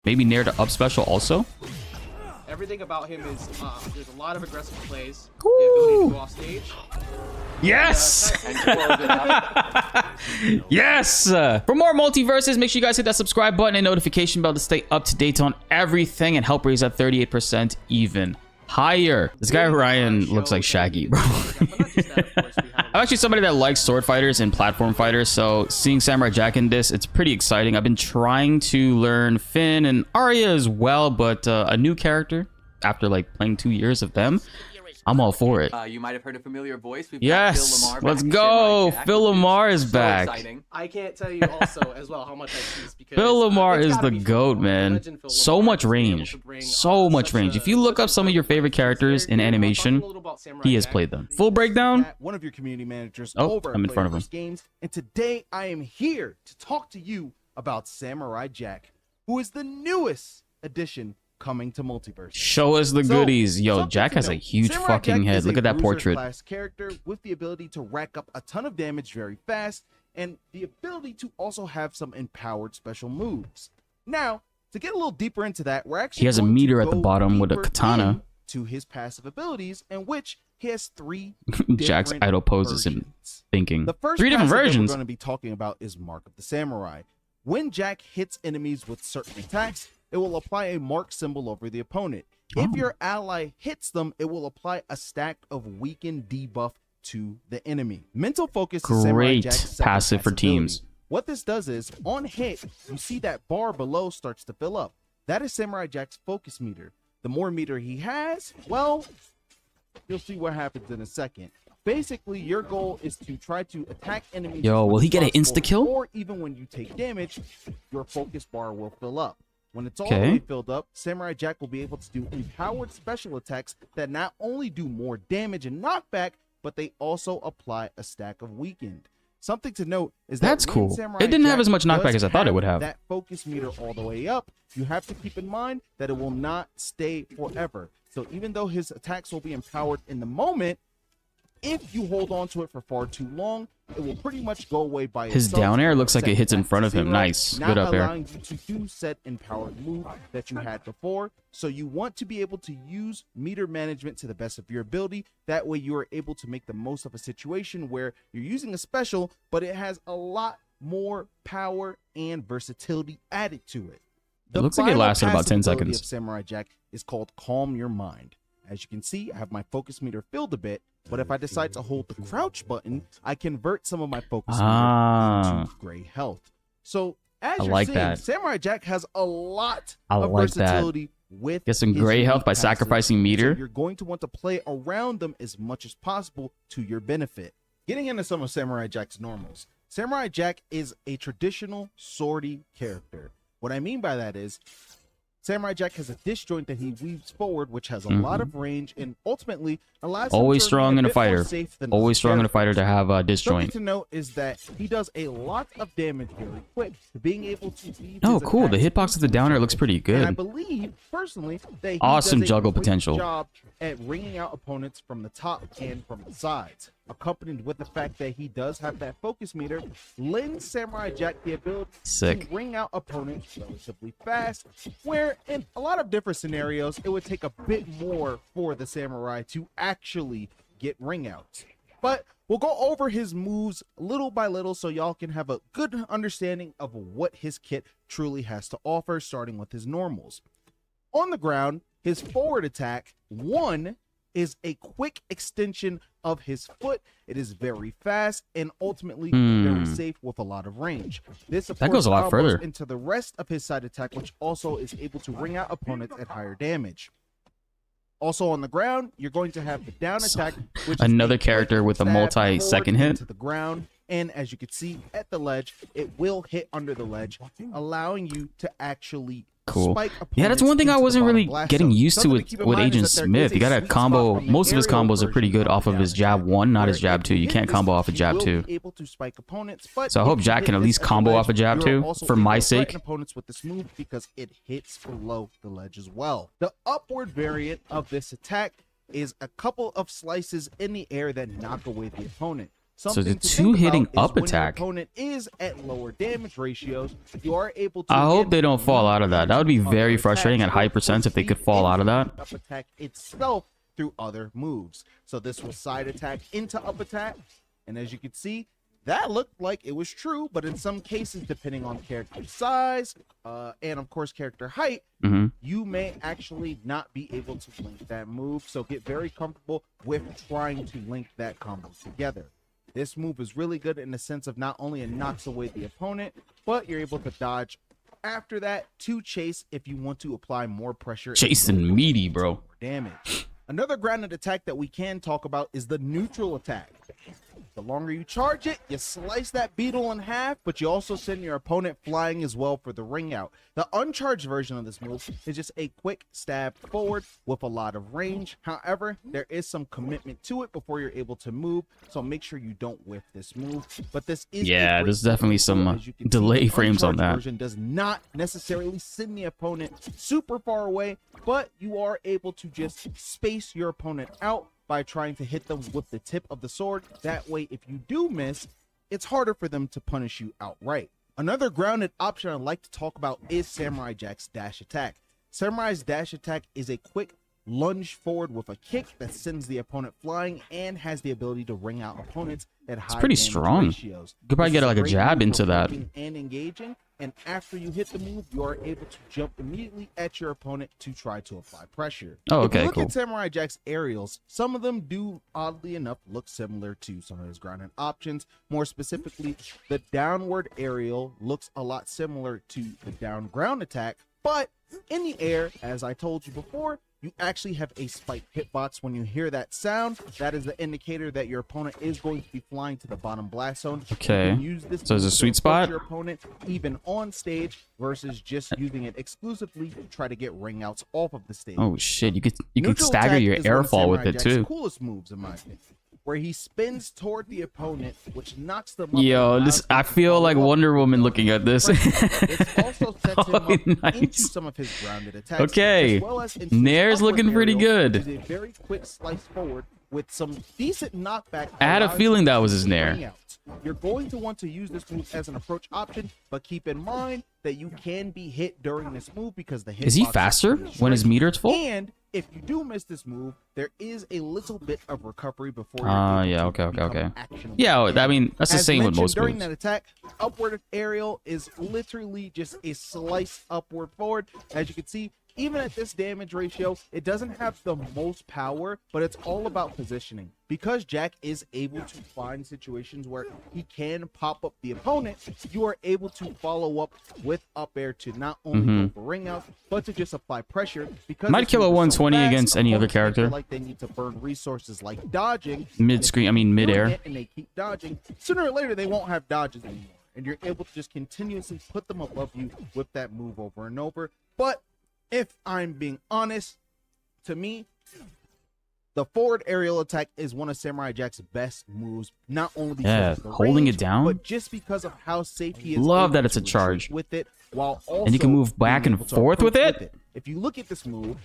Maybe near to up special also. Everything about him is there's a lot of aggressive plays. The ability to go off stage. Yes! Yes! For more multiverses, make sure you guys hit that subscribe button and notification bell to stay up to date on everything and help raise that 38% even higher. This guy Ryan looks like Shaggy, bro. I'm actually somebody that likes sword fighters and platform fighters, so seeing Samurai Jack in this, it's pretty exciting. I've been trying to learn Finn and Arya as well, but a new character after like playing 2 years of them, I'm all for it. You might have heard a familiar voice. We've Yes, got Phil let's Lamar go. back, Phil Lamar is so back. exciting. I can't tell you also as well how much I see this because Phil Lamar it's is gotta the be GOAT, Phil man. Legend Phil So Lamar much to be able range. to bring, So much such range. a- If you look up some of your favorite characters in animation, he has played them. Full breakdown. One of your community managers Oh, over I'm in at front of him. Playerverse Games, and today I am here to talk to you about Samurai Jack, who is the newest addition coming to Multiverse. Show us the goodies. Yo, something Jack to has a note, huge Samurai fucking Jack head. is Look a at that bruiser portrait. class character with the ability to rack up a ton of damage very fast, and the ability to also have some empowered special moves. Now, to get a little deeper into that, we're actually He has a going to meter at the go bottom with a deeper katana. to his passive abilities, in which he has three Jack's different idle poses and versions. thinking. The first 3 different passive that versions. we're going to be talking about is Mark of the Samurai. When Jack hits enemies with certain attacks, it will apply a mark symbol over the opponent. If your ally hits them, it will apply a stack of weakened debuff to the enemy. Mental focus is Samurai Great Jack's second passive for passive ability. teams. What this does is, on hit, you see that bar below starts to fill up. That is Samurai Jack's focus meter. The more meter he has, well, you'll see what happens in a second. Basically, your goal is to try to attack enemies. Yo, will he get an insta-kill? Or even when you take damage, your focus bar will fill up. When it's all Okay. the way filled up, Samurai Jack will be able to do empowered special attacks that not only do more damage and knockback, but they also apply a stack of weakened. Something to note is that That's when cool. Samurai It didn't have Jack as much knockback does as I thought it would have. That focus meter all the way up, you have to keep in mind that it will not stay forever. So even though his attacks will be empowered in the moment, if you hold on to it for far too long, it will pretty much go away by His itself. down air looks like Set it hits in back to front of him. zero, Nice. not Good up air. allowing you to do said empowered move that you had before. So you want to be able to use meter management to the best of your ability. That way you are able to make the most of a situation where you're using a special, but it has a lot more power and versatility added to it. It looks like it final lasted about passive 10 ability seconds. of Samurai Jack is called Calm Your Mind. As you can see, I have my focus meter filled a bit, but if I decide to hold the crouch button, I convert some of my focus meter into gray health. So as I you're like seeing, that. Samurai Jack has a lot I of like that. versatility with Get some his gray health unique by passives. sacrificing meter. So you're going to want to play around them as much as possible to your benefit. Getting into some of Samurai Jack's normals. Samurai Jack is a traditional swordy character. What I mean by that is, Samurai Jack has a disjoint that he weaves forward, which has a lot of range and ultimately allows him Always to strong remain in a bit more fighter. safe than Always other strong in a fighter characters. to have a Something disjoint. to note is that he does a lot of damage very quick, being able to weave Oh, his cool. The attacks hitbox of the down air looks pretty and I good. believe, personally, that he Awesome does a juggle great potential. job at ringing out opponents from the top and from the sides. Accompanied with the fact that he does have that focus meter, lends Samurai Jack the ability Sick. to ring out opponents relatively fast, where in a lot of different scenarios, it would take a bit more for the Samurai to actually get ring outs. But we'll go over his moves little by little so y'all can have a good understanding of what his kit truly has to offer, starting with his normals. On the ground, his forward attack, one, is a quick extension of his foot. It is very fast and ultimately very safe with a lot of range. This of That course goes a lot combos further. into the rest of his side attack, which also is able to ring out opponents at higher damage. Also on the ground, you're going to have the down attack, which is Another a character quick with a stab multi-second forward hit. into the ground. And as you can see at the ledge, it will hit under the ledge, allowing you to actually Cool. spike Yeah, that's opponents one thing I into the wasn't bottom really blast getting zone. used to Something with, keep in with mind is Agent that there Smith. is You gotta sweet spot combo. from the Most of his aerial combos are pretty version good off of down his jab attack, 1, not where his jab if 2. You hit can't this, combo off a jab will 2. be able to spike opponents, but So I hope if you Jack hit can at this least at the combo ledge, off a jab you're 2 also for able my to threaten sake. opponents with this move because it hits below the ledge as well. The upward variant of this attack is a couple of slices in the air that knock away the opponent. Something the to two think hitting about up is when attack. your opponent is at lower damage ratios, you are able to. I hope again they don't fall out of that. That would be other very attacks frustrating at or high percents if they could feed fall out of into that. the up attack itself through other moves. So this was side attack into up attack, and as you can see, that looked like it was true, but in some cases, depending on character size and of course character height, you may actually not be able to link that move. So get very comfortable with trying to link that combo together. This move is really good in the sense of not only it knocks away the opponent, but you're able to dodge after that to chase if you want to apply more pressure. Chasing meaty, bro. Damage. Another grounded attack that we can talk about is the neutral attack. The longer you charge it, you slice that beetle in half, but you also send your opponent flying as well for the ring out. The uncharged version of this move is just a quick stab forward with a lot of range. However, there is some commitment to it before you're able to move, so make sure you don't whiff this move. But this is there's definitely some delay frames on that. Version does not necessarily send the opponent super far away, but you are able to just space your opponent out by trying to hit them with the tip of the sword. That way, if you do miss, it's harder for them to punish you outright. Another grounded option I'd like to talk about is Samurai Jack's dash attack. Samurai's dash attack is a quick lunge forward with a kick that sends the opponent flying and has the ability to ring out opponents at high pretty damage strong. ratios. You could probably get like a jab into that. And engaging, and after you hit the move, you are able to jump immediately at your opponent to try to apply pressure. Oh, If you okay, look cool. at Samurai Jack's aerials, some of them do, oddly enough, look similar to some of his grounded options. More specifically, the downward aerial looks a lot similar to the down ground attack, but in the air, as I told you before, you actually have a spike hitbox. When you hear that sound, that is the indicator that your opponent is going to be flying to the bottom blast zone. Okay. You can use this So there's a move to sweet approach spot? your opponent even on stage versus just using it exclusively to try to get ring outs off of the stage. Oh shit, you could Neutral stagger attack your is one of airfall with Samurai it Jack's too. coolest moves, in my opinion, where he spins toward the opponent, which knocks them up. Yo, and this allows I them to feel follow like up Wonder with Woman no looking at this. It also sets him up Oh, into nice. some of his grounded attacks. Okay. As well as into his Nair's upward looking pretty aerial, good. which is a very quick slice forward with some decent knockback. I had a allows feeling you that to was his Nair. bring out. You're going to want to use this move as an approach option, but keep in mind that you can be hit during this move because the hit Is he box faster pretty when his strict. meter's full? And if you do miss this move, there is a little bit of recovery before you're Ah, able yeah, to okay. become actionable. Yeah, I mean that's the As same with mentioned most during moves. that attack, upward aerial is literally just a slice upward forward. As you can see, even at this damage ratio, it doesn't have the most power, but it's all about positioning. Because Jack is able to find situations where he can pop up the opponent, you are able to follow up with up air to not only go for ring out, but to just apply pressure. Because Might this kill a move is so 120 fast, against any other opponents may feel character. like they need to burn resources like dodging. Mid-screen, I mean mid-air. And they keep dodging. Sooner or later, they won't have dodges anymore. And you're able to just continuously put them above you with that move over and over. But if I'm being honest, to me, the forward aerial attack is one of Samurai Jack's best moves. Not only because of the holding range, it down? but just because of how safe he is. Love able that it's a to retreat charge. with it, while also And you can move back being and able to forth with approach it? If you look at this move,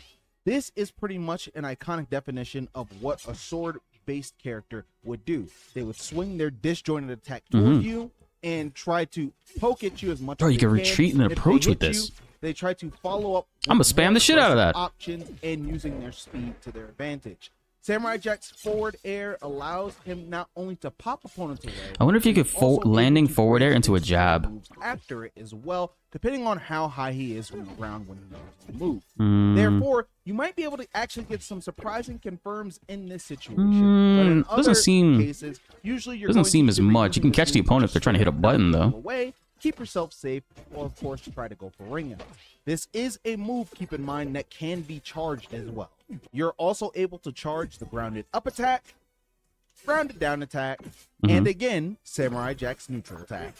this is pretty much an iconic definition of what a sword-based character would do. They would swing their disjointed attack toward you and try to poke at you as much Bro, as you they can retreat and If they approach with hit this. you, they try to follow up. I'ma with spam the shit out of one-person that. options and using their speed to their advantage. Samurai Jack's forward air allows him not only to pop opponents away. I wonder if you could he's also able landing to forward air break into a into jab. moves after it as well, depending on how high he is from the ground when he moves the move. Mm, Therefore, you might be able to actually get some surprising confirms in this situation. But in doesn't other seem- cases, usually you're doesn't going seem to as be much. You can using catch this the move opponent to if they're trying to hit a knock button, people though. Away, keep yourself safe, or of course try to go for ring out. This is a move, keep in mind, that can be charged as well. You're also able to charge the grounded up attack, grounded down attack, and again, Samurai Jack's neutral attack.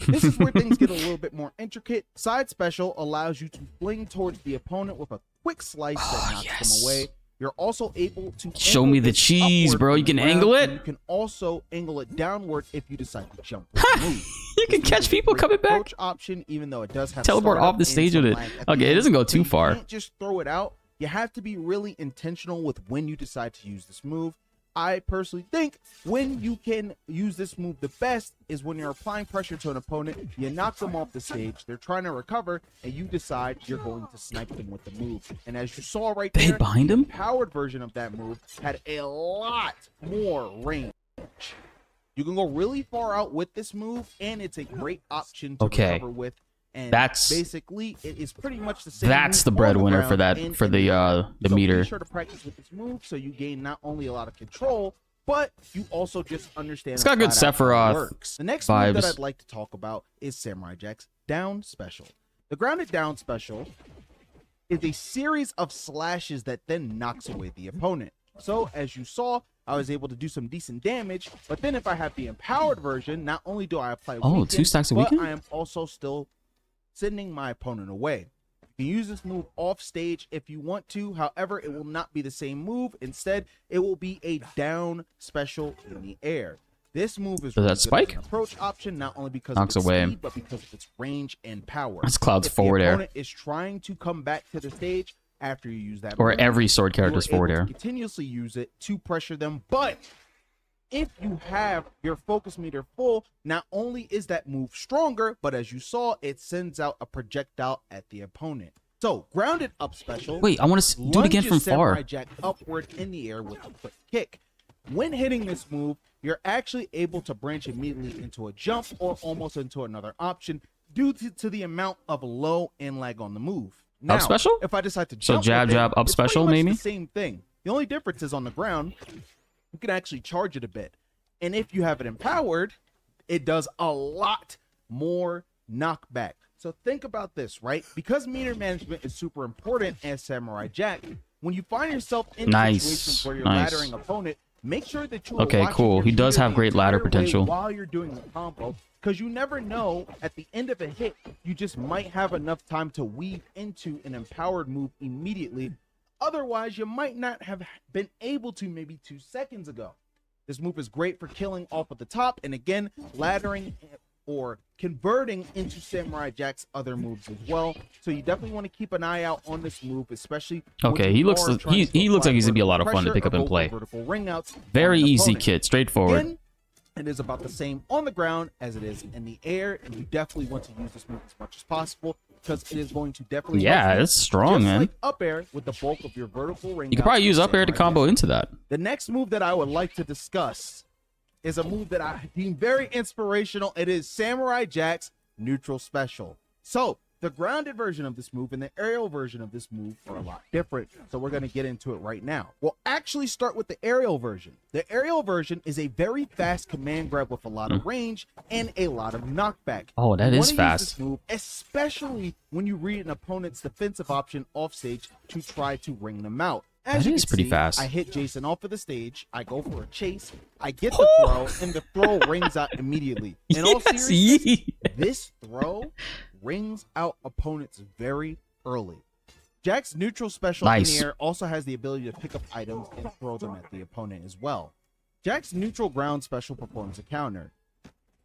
This is where things get a little bit more intricate. Side special allows you to fling towards the opponent with a quick slice that knocks them away. You're also able to Show angle me the this cheese, upward bro. from You the can ground, angle and it? You can also angle it downward if you decide to jump with the move. You can This catch is a people great coming back. approach option, even though it does have Teleport startup off the and stage some with it. lag at the Okay, it end, doesn't go but too you far. can't just throw it out. You have to be really intentional with when you decide to use this move. I personally think when you can use this move the best is when you're applying pressure to an opponent, you knock them off the stage, they're trying to recover, and you decide you're going to snipe them with the move. And as you saw right there, behind him? the powered version of that move had a lot more range. You can go really far out with this move, and it's a great option to recover with. And that's basically it is pretty much the same. That's the breadwinner for that, for the meter. Be sure to practice with this move so you gain not only a lot of control, but you also just understand. It's got good Sephiroth works. The next move that I'd like to talk about is Samurai Jack's down special. The grounded down special is a series of slashes that then knocks away the opponent. So as you saw, I was able to do some decent damage, but then if I have the empowered version, not only do I apply weaken, 2 stacks of but weaken? I am also still sending my opponent away. You can use this move off stage if you want to. However, it will not be the same move. Instead, it will be a down special in the air. This move is Does that spike? an approach option, not only because Knocks of its away. speed, but because of its range and power. That's Cloud's if forward the air. opponent is trying to come back to the stage after you use that Or move, every sword character's you are forward able air. to continuously use it to pressure them. But if you have your focus meter full, not only is that move stronger, but as you saw, it sends out a projectile at the opponent. So grounded up special. Wait, I want to do it again from lunges Samurai far. Jack upward in the air with a quick kick. When hitting this move, you're actually able to branch immediately into a jump or almost into another option due to the amount of low and lag on the move. Now, Up special? if I decide to So jump jab, with it, jab, up it's pretty special, much maybe? the same thing. The only difference is on the ground, you can actually charge it a bit. And if you have it empowered, it does a lot more knockback. So think about this, right? Because meter management is super important as Samurai Jack, when you find yourself in situations where you're laddering opponent, make sure that you are Okay, watching cool. your He does meter have the great ladder entire way potential. while you're doing the combo, because you never know, at the end of a hit, you just might have enough time to weave into an empowered move immediately. Otherwise, you might not have been able to maybe 2 seconds ago. This move is great for killing off at the top, and again, laddering or converting into Samurai Jack's other moves as well. So you definitely want to keep an eye out on this move, especially Okay, he looks like he's gonna be a lot of fun to pick up and play. Very easy kit, straightforward. Again, it is about the same on the ground as it is in the air, and you definitely want to use this move as much as possible because it is going to definitely Yeah, it's strong, just man. like up air with the bulk of your vertical ring. You could probably use up air to combo into that. The next move that I would like to discuss is a move that I deem very inspirational. It is Samurai Jack's neutral special. So the grounded version of this move and the aerial version of this move are a lot different. So we're going to get into it right now. We'll actually start with the aerial version. The aerial version is a very fast command grab with a lot of range and a lot of knockback. Oh, that You is wanna use fast. this move, especially when you read an opponent's defensive option off stage to try to ring them out. As That you is can pretty see, fast. I hit Jason off of the stage. I go for a chase. I get the throw, and the throw rings out immediately. In all Yes, seriousness, yeah. this throw rings out opponents very early. Jack's neutral special in Nice. the air also has the ability to pick up items and throw them at the opponent as well. Jack's neutral ground special performs a counter.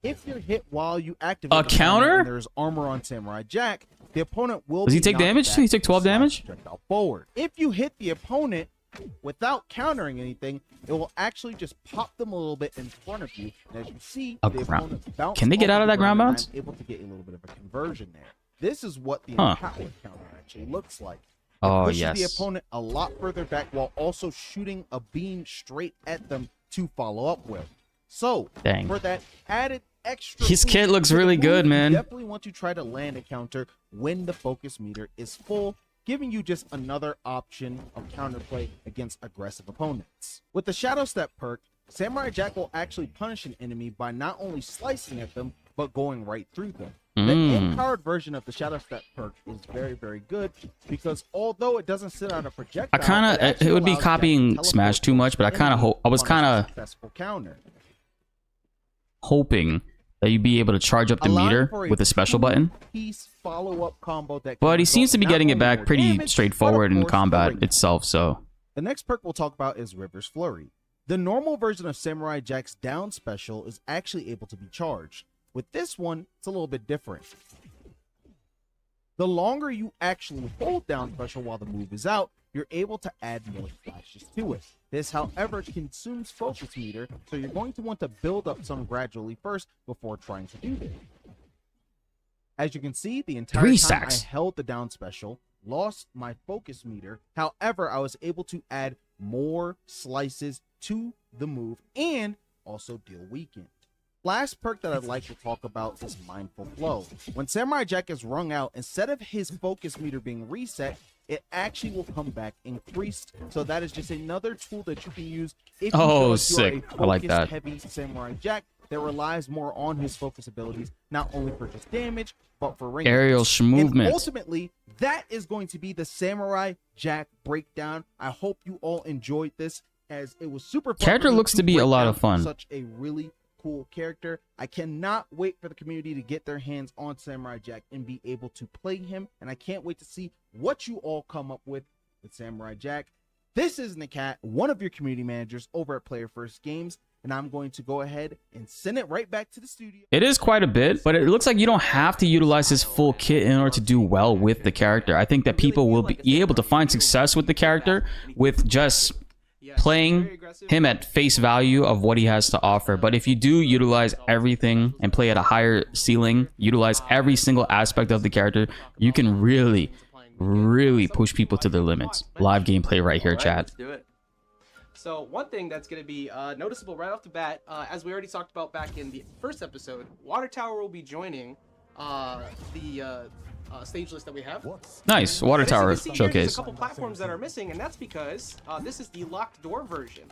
If you're hit while you activate A the counter? and there's armor on Samurai Jack, the opponent will Does he be take knocked damage? back Did he take 12 slash damage? projectile forward. If you hit the opponent without countering anything, it will actually just pop them a little bit in front of you. And as you see, A the ground- opponent bounces Can they get off out of that ground and bounce? I'm able to get a little bit of a conversion there. This is what the Huh. empowered counter actually looks like. It Oh, pushes yes. the opponent a lot further back while also shooting a beam straight at them to follow up with. So, Dang. for that added extra His boost kit looks to the really move, good, man. You definitely want to try to land a counter when the focus meter is full, giving you just another option of counterplay against aggressive opponents. With the Shadow Step perk, Samurai Jack will actually punish an enemy by not only slicing at them, but going right through them. The empowered version of the Shadow Step perk is very, very good because although it doesn't sit on a projectile, I kind of actually it would be allows Jack to copying teleport Smash too much, but I kind of enemy I was on a kind of successful counter. hoping that you'd be able to charge up the Allowing meter for with a special button. Two-piece follow-up combo that But can he seems to be result in getting not it only back more pretty damage, straightforward but of in course, combat a ring. itself, so The next perk we'll talk about is River's Flurry. The normal version of Samurai Jack's down special is actually able to be charged. With this one, it's a little bit different. The longer you actually hold down special while the move is out, you're able to add more flashes to it. This, however, consumes focus meter, so you're going to want to build up some gradually first before trying to do this. As you can see, the entire 3 time stacks. I held the down special, lost my focus meter. However, I was able to add more slices to the move and also deal weakened. Last perk that I'd like to talk about is Mindful Flow. When Samurai Jack is wrung out, instead of his focus meter being reset, it actually will come back increased. So that is just another tool that you can use if you feel like sick. you're a I like that. heavy Samurai Jack that relies more on his focus abilities, not only for just damage, but for ring Aerial outs. movement. And ultimately, that is going to be the Samurai Jack breakdown. I hope you all enjoyed this, as it was super fun. Character for me looks to be a break lot down of fun. Such a really cool character. I cannot wait for the community to get their hands on Samurai Jack and be able to play him, and I can't wait to see what you all come up with Samurai Jack. This is Nakat, one of your community managers over at Player First Games, and I'm going to go ahead and send it right back to the studio. It is quite a bit, but it looks like you don't have to utilize his full kit in order to do well with the character. I think that people will be able to find success with the character with just playing him at face value of what he has to offer. But if you do utilize everything and play at a higher ceiling, utilize every single aspect of the character, you can really push people to their limits. Live gameplay right here, chat. Let's do it. So one thing that's going to be noticeable right off the bat, as we already talked about back in the first episode, Water Tower will be joining the stage list that we have. Nice. Water But as you Tower can see here, there's showcase. a couple platforms that are missing, and that's because this is the locked door version.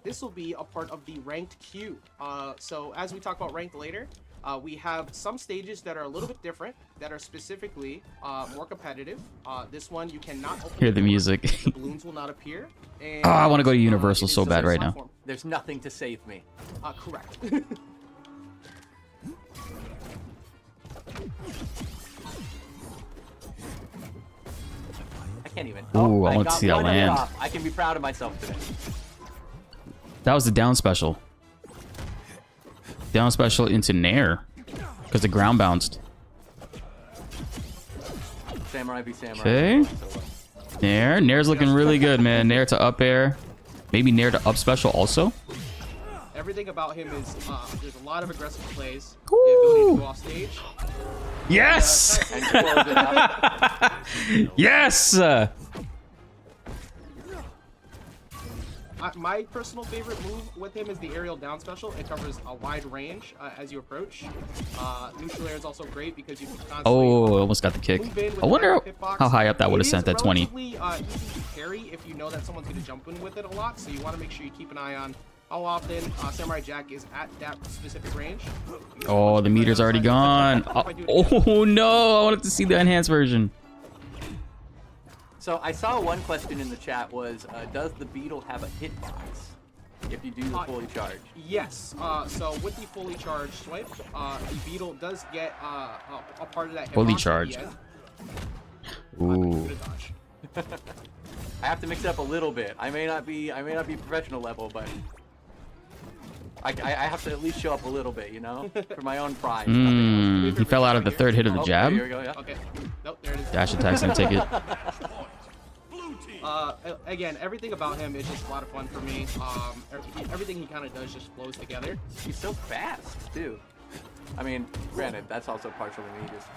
This will be a part of the ranked queue. So as we talk about ranked later, we have some stages that are a little bit different, that are specifically more competitive. This one you cannot open Hear the door. music. The balloons will not appear. And, Oh, I want to go to it Universal is so the bad first right now. platform. There's nothing to save me. Correct. I can't even. Ooh, I want to got see that one hit land. off. I can be proud of myself today. That was the down special. Down special into Nair. Because the ground bounced. Samurai v Samurai. Okay. Nair. Nair's looking really good, man. Nair to up air. Maybe Nair to up special also. Everything about him is there's a lot of aggressive plays. The Woo! ability to go off stage. Yes! And close it out. Yes! My personal favorite move with him is the aerial down special. It covers a wide range as you approach. Neutral air is also great because you can constantly Oh, almost got the kick. move in with I wonder the hitbox. how high up that would have It sent is at 20. relatively, easy to carry if you know that someone's going to jump in with it a lot, so you want to make sure you keep an eye on how often Samurai Jack is at that specific range. Oh, the meter's already gone. Oh no, I wanted to see the enhanced version. So I saw one question in the chat was, does the beetle have a hitbox if you do the fully charged? Yes. So with the fully charged swipe, the beetle does get a part of that. Fully hitbox at the charged. end. Ooh. Good dodge. I have to mix it up a little bit. I may not be professional level, but I have to at least show up a little bit, you know, for my own pride. He fell out of the third hit of the Oh, jab. Here we go, yeah. Okay. Nope. There it is. Dash attacks and take it. Again, everything about him is just a lot of fun for me. Everything he kind of does just flows together. He's so fast too. I mean, granted, that's also partially me. Just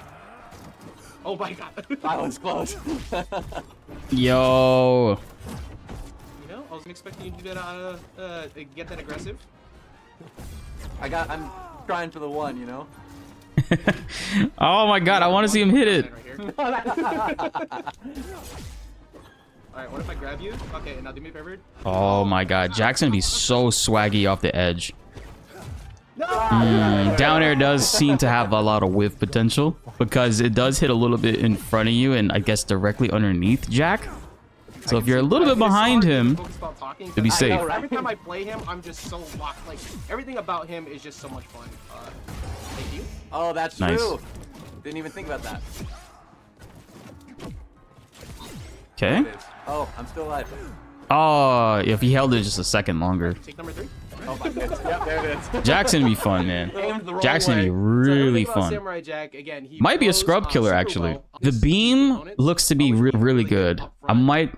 Oh my god. that was close. Yo. You know, I wasn't expecting you to do that, get that aggressive. I'm trying for the one, you know. Oh my god, I want to see him hit it. Alright, what if I grab you? Okay, now do me a favor. Oh my god, Jack's gonna be so swaggy off the edge. Down air does seem to have a lot of whiff potential because it does hit a little bit in front of you and I guess directly underneath Jack. So if you're a little bit behind him, to be safe. Every time I play him, I'm just so locked. Like, everything about him is just so much fun. Thank you. Oh, that's Nice. true. Didn't even think about that. Okay. It is. Oh, I'm still alive. Oh, if he held it just a second longer. Take number 3. Oh my goodness. Yep, there it is. Jack's gonna be fun, man. Aimed the wrong Jack's gonna be way. really So, about fun. Samurai Jack, again, he Might be a goes, scrub killer super actually. well. The beam looks to be really good. I might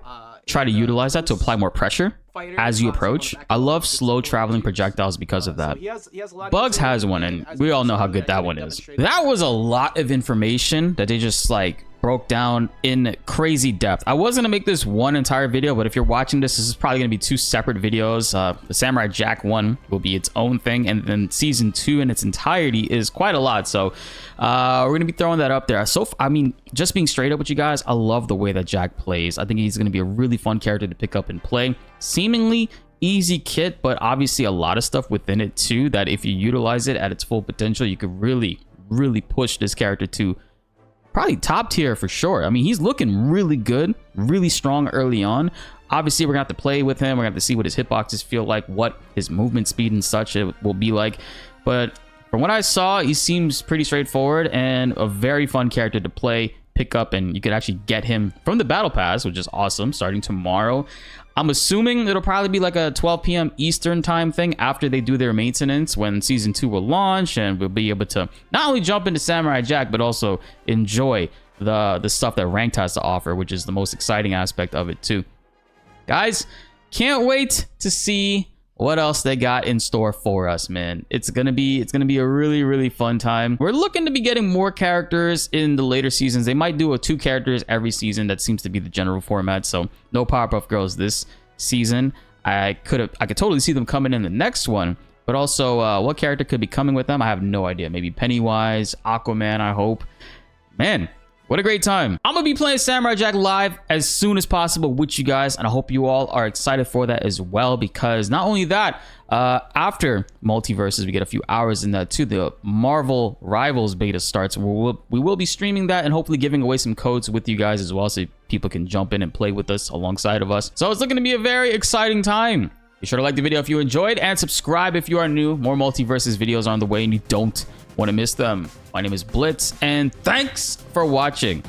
try to utilize that to apply more pressure fighter, as you so approach. back I and love forth, slow it's traveling going to- projectiles because of that. So he has a lot of BltzZ utility, has one, and as we all know how saw, good that actually one is. demonstrated. That was a lot of information that they just like broke down in crazy depth. I was gonna make this one entire video, but if you're watching this, this is probably gonna be two separate videos. The Samurai Jack 1 will be its own thing, and then season 2 in its entirety is quite a lot. So we're gonna be throwing that up there. So I mean, just being straight up with you guys, I love the way that Jack plays. I think he's gonna be a really fun character to pick up and play. Seemingly easy kit, but obviously a lot of stuff within it too, that if you utilize it at its full potential, you could really push this character to probably top tier for sure. I mean, he's looking really good, really strong early on. Obviously, we're gonna have to play with him. We're gonna have to see what his hitboxes feel like, what his movement speed and such it will be like. But from what I saw, he seems pretty straightforward and a very fun character to play, pick up, and you could actually get him from the battle pass, which is awesome, starting tomorrow. I'm assuming it'll probably be like a 12 p.m. Eastern time thing after they do their maintenance, when season 2 will launch, and we'll be able to not only jump into Samurai Jack, but also enjoy the stuff that Ranked has to offer, which is the most exciting aspect of it too. Guys, can't wait to see what else they got in store for us, man. It's gonna be a really fun time. We're looking to be getting more characters in the later seasons. They might do 2 characters every season. That seems to be the general format. So no Powerpuff Girls this season. I could totally see them coming in the next one, but also what character could be coming with them, I have no idea. Maybe Pennywise, Aquaman, I hope. Man, what a great time. I'm gonna be playing Samurai Jack live as soon as possible with you guys, and I hope you all are excited for that as well, because not only that, after Multiversus, we get a few hours in that too. The Marvel Rivals beta starts. We will be streaming that and hopefully giving away some codes with you guys as well, so people can jump in and play with us alongside of us. So it's looking to be a very exciting time. Be sure to like the video if you enjoyed, and subscribe if you are new. More Multiversus videos are on the way, and you don't want to miss them. My name is BltzZ, and thanks for watching.